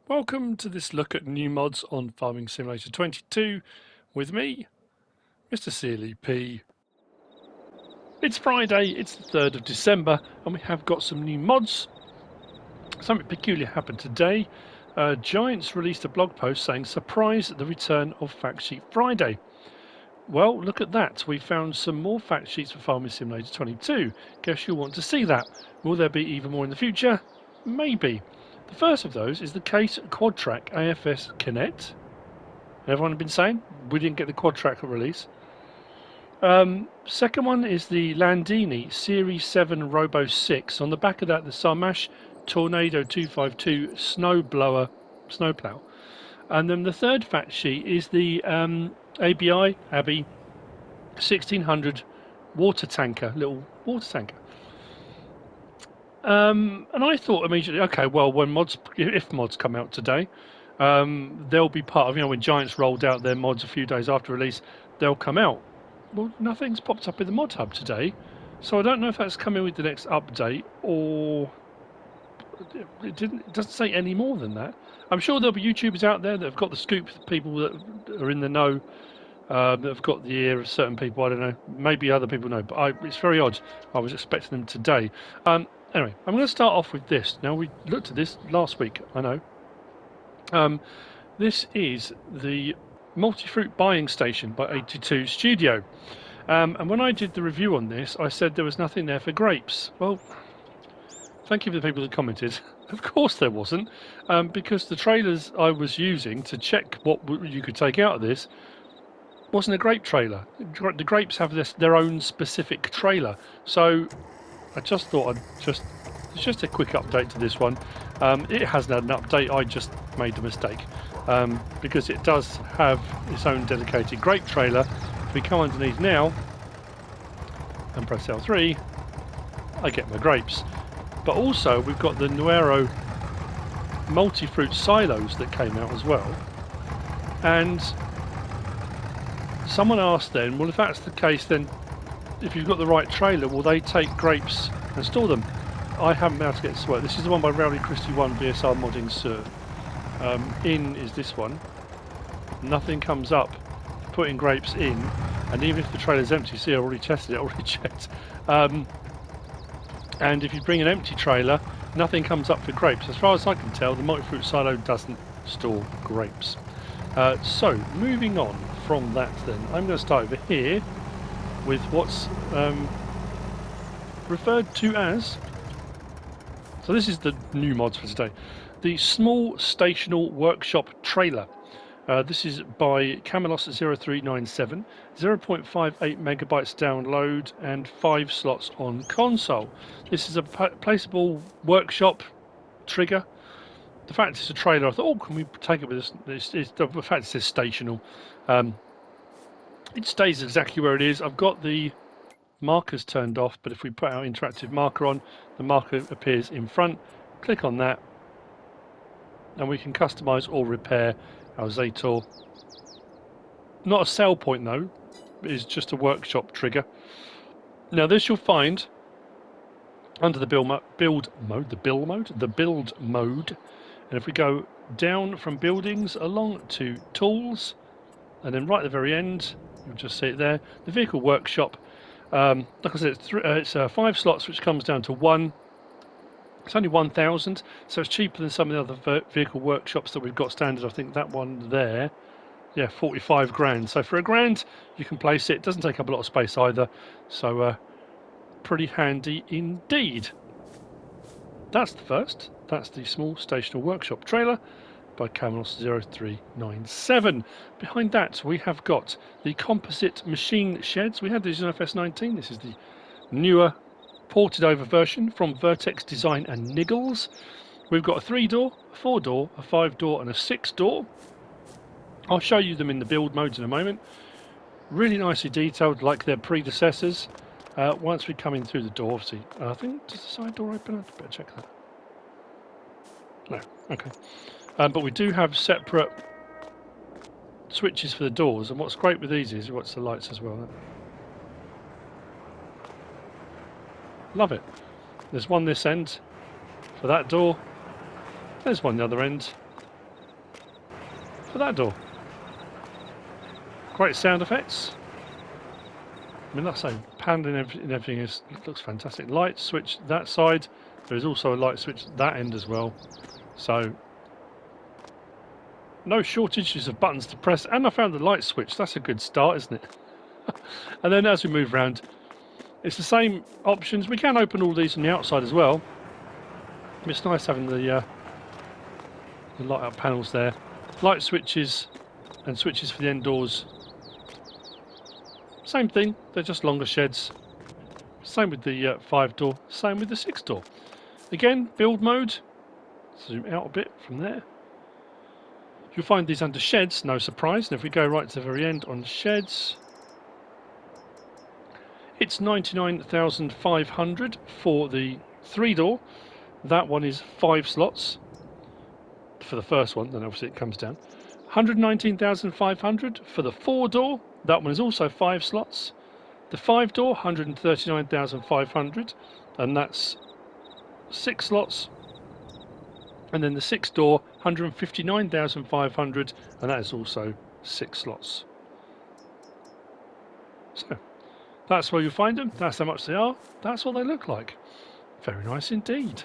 Welcome to this look at new mods on Farming Simulator 22 with me, MrSealyp. It's Friday, it's the 3rd of December, and we have got some new mods. Something peculiar happened today. Giants released a blog post saying, surprise at the return of Fact Sheet Friday. Well, look at that. We found some more fact sheets for Farming Simulator 22. Guess you'll want to see that. Will there be even more in the future? Maybe. The first of those is the Case Quad Track AFS Connect. Everyone been saying we didn't get the Quad Track release. Second one is the Landini Series 7 Robo 6. On the back of that, the Sarmash Tornado 252 snowplow. And then the third fact sheet is the Abbey 1600 water tanker, little water tanker. And I thought immediately, okay, well, if mods come out today, they'll be part of, when Giants rolled out their mods a few days after release, they'll come out. Well, nothing's popped up in the mod hub today, so I don't know if that's coming with the next update or it doesn't say any more than that. I'm sure there'll be YouTubers out there that have got the scoop, people that are in the know, that have got the ear of certain people. I don't know, maybe other people know, but it's very odd. I was expecting them today. Anyway, I'm going to start off with this. Now, we looked at this last week, I know. This is the Multi-Fruit Buying Station by 82 Studio. And when I did the review on this, I said there was nothing there for grapes. Well, thank you for the people that commented. Of course there wasn't, because the trailers I was using to check what you could take out of this wasn't a grape trailer. The grapes have their own specific trailer. So I just thought it's just a quick update to this one. It hasn't had an update, I just made a mistake. Because it does have its own dedicated grape trailer. If we come underneath now and press L3, I get my grapes. But also we've got the Nuero multi-fruit silos that came out as well. And someone asked then, well, if that's the case, then if you've got the right trailer, will they take grapes and store them? I haven't been able to get this to work. This is the one by Rowley Christie 1 VSR Modding Sir. In is this one. Nothing comes up putting grapes in, and even if the trailer's empty, see, I already tested it, already checked. And if you bring an empty trailer, nothing comes up for grapes. As far as I can tell, the multi-fruit silo doesn't store grapes. So, moving on from that then, I'm going to start over here with what's referred to as, so this is the new mods for today, the Small Stational Workshop Trailer. This is by Camelos0397, 0.58 megabytes download and 5 slots on console. This is a placeable workshop trigger. The fact it's a trailer, I thought, oh, can we take it with this? The fact it says stational. It stays exactly where it is. I've got the markers turned off, but if we put our interactive marker on, the marker appears in front. Click on that, and we can customize or repair our Zator. Not a sell point though, it is just a workshop trigger. Now this you'll find under the build mode, and if we go down from buildings along to tools, and then right at the very end, you'll just see it there, the vehicle workshop. Like I said, it's 5 slots, which comes down to 1. It's only 1,000, so it's cheaper than some of the other vehicle workshops that we've got standard. I think that one there, yeah, 45 grand. So for £1,000, you can place it. It doesn't take up a lot of space either, so pretty handy indeed. That's the first. That's the Small Stational Workshop Trailer by Camelos0397. Behind that, we have got the Composite Machinesheds. We had these in FS19. This is the newer, ported over version from VertexDezign and Niggels. We've got a 3-door, a 4-door, a 5-door and a 6-door. I'll show you them in the build modes in a moment. Really nicely detailed like their predecessors. Once we come in through the door, obviously, I think, does the side door open? I better check that. No, okay. But we do have separate switches for the doors, and what's great with these is, what's the lights as well? Love it. There's one this end for that door. There's one the other end. for that door. Great sound effects. I mean, like I say, paneling and everything looks fantastic. Light switch that side. There is also a light switch that end as well. So no shortages of buttons to press. And I found the light switch. That's a good start, isn't it? And then as we move around, it's the same options. We can open all these from the outside as well. It's nice having the light up panels there. Light switches and switches for the end doors. Same thing, they're just longer sheds. Same with the 5-door, same with the 6-door. Again, build mode. Zoom out a bit from there. You'll find these under sheds, no surprise. And if we go right to the very end on sheds, it's 99,500 for the 3-door. That one is 5 slots for the first one, then obviously it comes down. 119,500 for the 4-door. That one is also 5 slots. The 5-door, 139,500, and that's 6 slots. And then the 6-door, 159,500, and that is also 6 slots. So that's where you find them. That's how much they are. That's what they look like. Very nice indeed.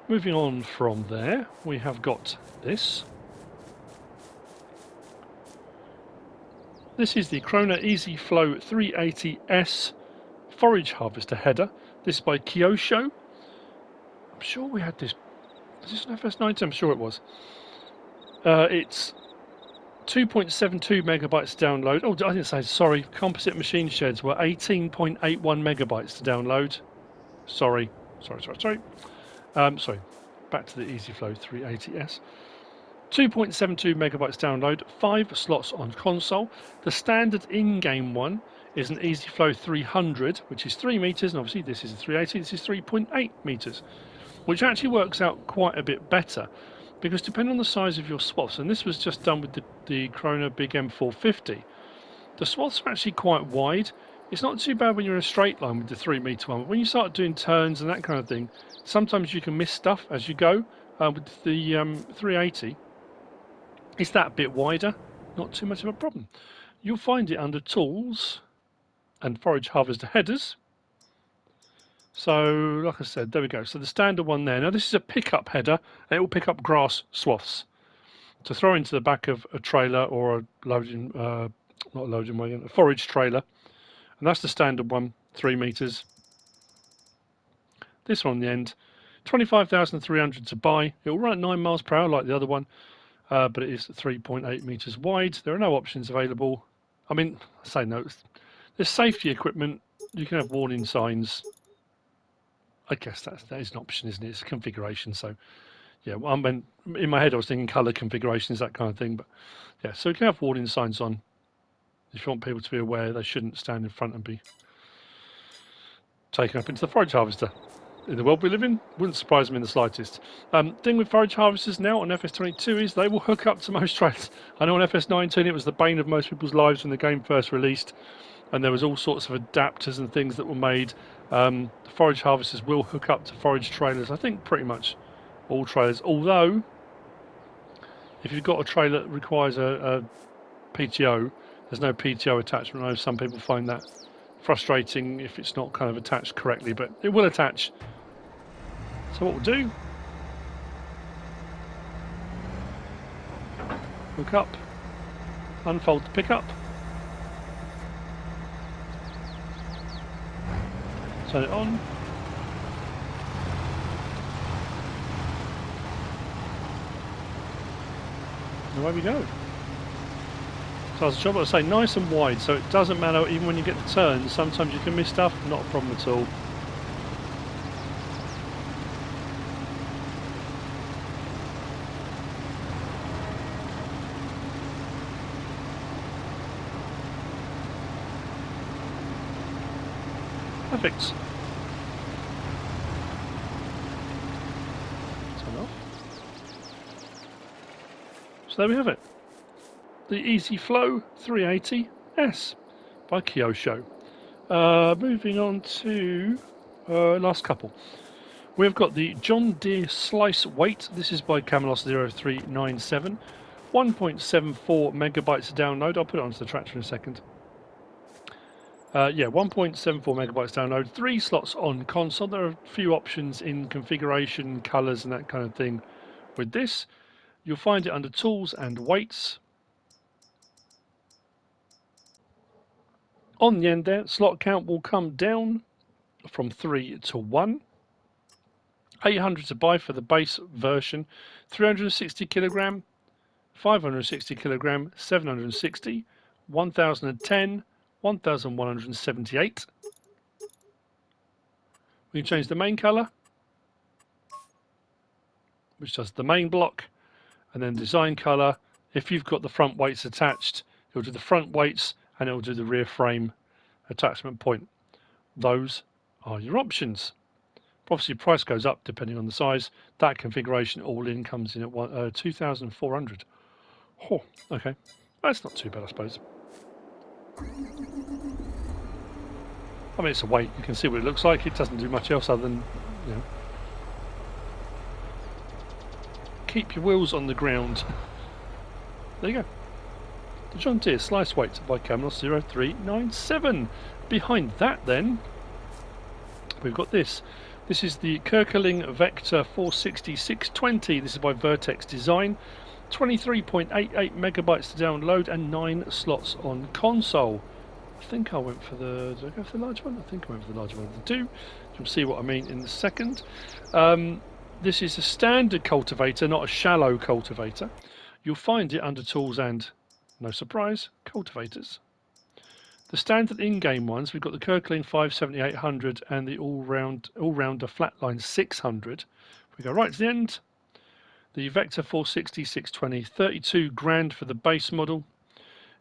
Moving on from there, we have got this. This is the Krone EasyFlow 380S Forage Harvester header. This is by Kyosho. I'm sure we had this. Is this an FS22? I'm sure it was. It's 2.72 megabytes to download. Oh, I didn't say, sorry. Composite Machinesheds were 18.81 megabytes to download. Sorry. Sorry. Back to the EasyFlow 380S. 2.72 megabytes download, 5 slots on console. The standard in-game one is an EasyFlow 300, which is 3 meters, and obviously this is a 380, this is 3.8 meters, which actually works out quite a bit better, because depending on the size of your swaths, and this was just done with the Krone Big M450, the swaths are actually quite wide. It's not too bad when you're in a straight line with the 3 meter one, but when you start doing turns and that kind of thing, sometimes you can miss stuff as you go. With the 380, it's that bit wider, not too much of a problem. You'll find it under Tools and Forage Harvester Headers. So, like I said, there we go. So the standard one there. Now this is a pickup header, and it will pick up grass swaths to throw into the back of a trailer or a loading, not a loading wagon, a forage trailer. And that's the standard one, 3 meters. This one on the end, 25,300 to buy. It will run at 9 miles per hour like the other one. But it is 3.8 meters wide. There are no options available. I mean, I say no. There's safety equipment. You can have warning signs. I guess that is an option, isn't it? It's a configuration. So, yeah. Well, I mean, in my head, I was thinking color configurations, that kind of thing. But yeah, so you can have warning signs on. If you want people to be aware, they shouldn't stand in front and be taken up into the forage harvester. In the world we live in, wouldn't surprise me in the slightest. Thing with forage harvesters now on FS22 is they will hook up to most trailers. I know on FS19 it was the bane of most people's lives when the game first released, and there was all sorts of adapters and things that were made. The forage harvesters will hook up to forage trailers. I think pretty much all trailers. Although, if you've got a trailer that requires a PTO, there's no PTO attachment. I know some people find that frustrating if it's not kind of attached correctly, but it will attach. So what we'll do, hook up, unfold the pickup, turn it on, and away we go. So as a job, I say nice and wide, so it doesn't matter even when you get the turns. Sometimes you can miss stuff, not a problem at all. Perfect. Turn off. So there we have it. The EasyFlow 380S by Kyosho. Moving on to last couple. We've got the John Deere Slice Weight. This is by Camelos0397. 1.74 megabytes to download. I'll put it onto the tractor in a second. Yeah, 1.74 megabytes download. 3 slots on console. There are a few options in configuration, colours and that kind of thing with this. You'll find it under Tools and Weights. On the end there, slot count will come down from 3 to 1. 800 to buy for the base version. 360 kilogram, 560 kilogram, 760, 1010, 1178. We can change the main colour, which does the main block, and then design colour. If you've got the front weights attached, it'll do the front weights and it'll do the rear frame attachment point. Those are your options. Obviously, price goes up depending on the size. That configuration all in comes in at 2,400. Oh, okay. That's not too bad, I suppose. I mean, it's a weight. You can see what it looks like. It doesn't do much else other than, you know, keep your wheels on the ground. There you go. The John Deere Slice Weight by Camelos0397. Behind that, then, we've got this. This is the Köckerling Vector 460-620. This is by VertexDezign. 23.88 megabytes to download and 9 slots on console. I think I went for the... Did I go for the large one? I think I went for the larger one of the two. You'll see what I mean in a second. This is a standard cultivator, not a shallow cultivator. You'll find it under Tools and, no surprise, Cultivators. The standard in-game ones, we've got the Köckerling 570-800 and the all-rounder Flatline 600. If we go right to the end, the Vector 460-620, 32 grand for the base model.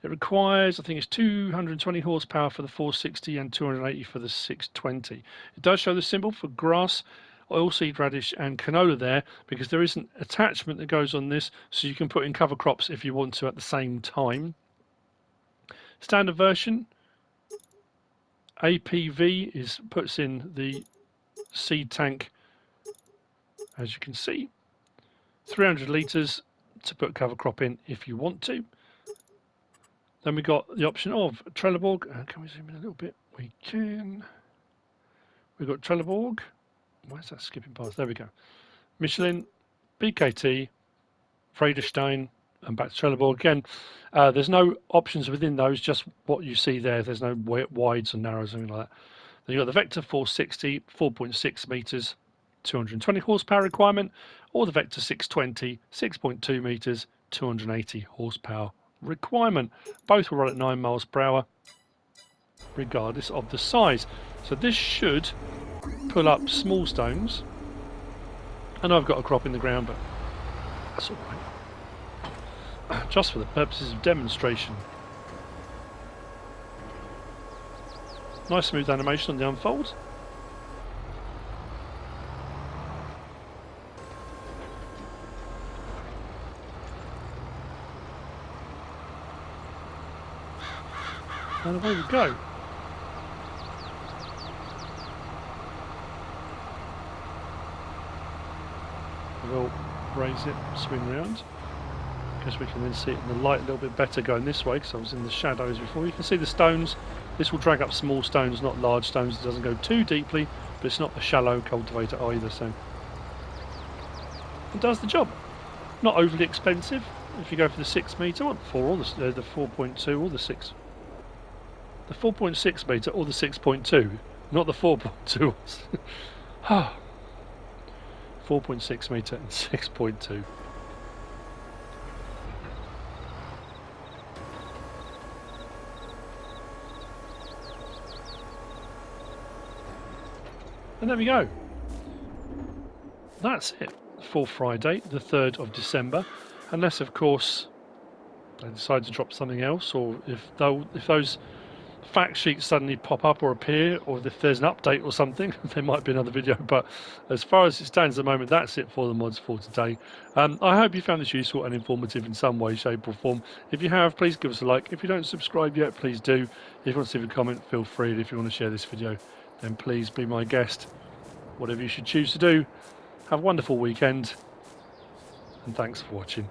It requires, I think it's 220 horsepower for the 460 and 280 for the 620. It does show the symbol for grass, oilseed radish and canola there, because there is an attachment that goes on this, so you can put in cover crops if you want to at the same time. Standard version, APV puts in the seed tank, as you can see. 300 litres to put cover crop in if you want to. Then we got the option of Trelleborg. Can we zoom in a little bit? We can. We've got Trelleborg. Why is that skipping past? There we go. Michelin, BKT, Vredestein, and back to Trelleborg again. There's no options within those, just what you see there. There's no wides or narrows or anything like that. Then you've got the Vector 460, 4.6 metres, 220 horsepower requirement, or the Vector 620, 6.2 metres, 280 horsepower requirement. Both will run at 9 miles per hour, regardless of the size. So this should pull up small stones. I know I've got a crop in the ground, but that's all right. Just for the purposes of demonstration. Nice smooth animation on the unfold. And away we go. We'll raise it, swing round. Guess we can then see it in the light a little bit better going this way, because I was in the shadows before. You can see the stones. This will drag up small stones, not large stones. It doesn't go too deeply, but it's not a shallow cultivator either, so it does the job. Not overly expensive. If you go for the 6 metre, or the 4.2 or the 6. The 4.6 metre or the 6.2, not the 4.2. 4.6 metre and 6.2. And there we go. That's it for Friday, the 3rd of December. Unless, of course, they decide to drop something else, or if those fact sheets suddenly pop up or appear, or if there's an update or something, there might be another video. But as far as it stands at the moment, that's it for the mods for today. I hope you found this useful and informative in some way, shape or form. If you have, please give us a like. If you don't subscribe yet, please do. If you want to leave a comment, feel free. And if you want to share this video, then please be my guest. whatever you should choose to do, have a wonderful weekend, and thanks for watching.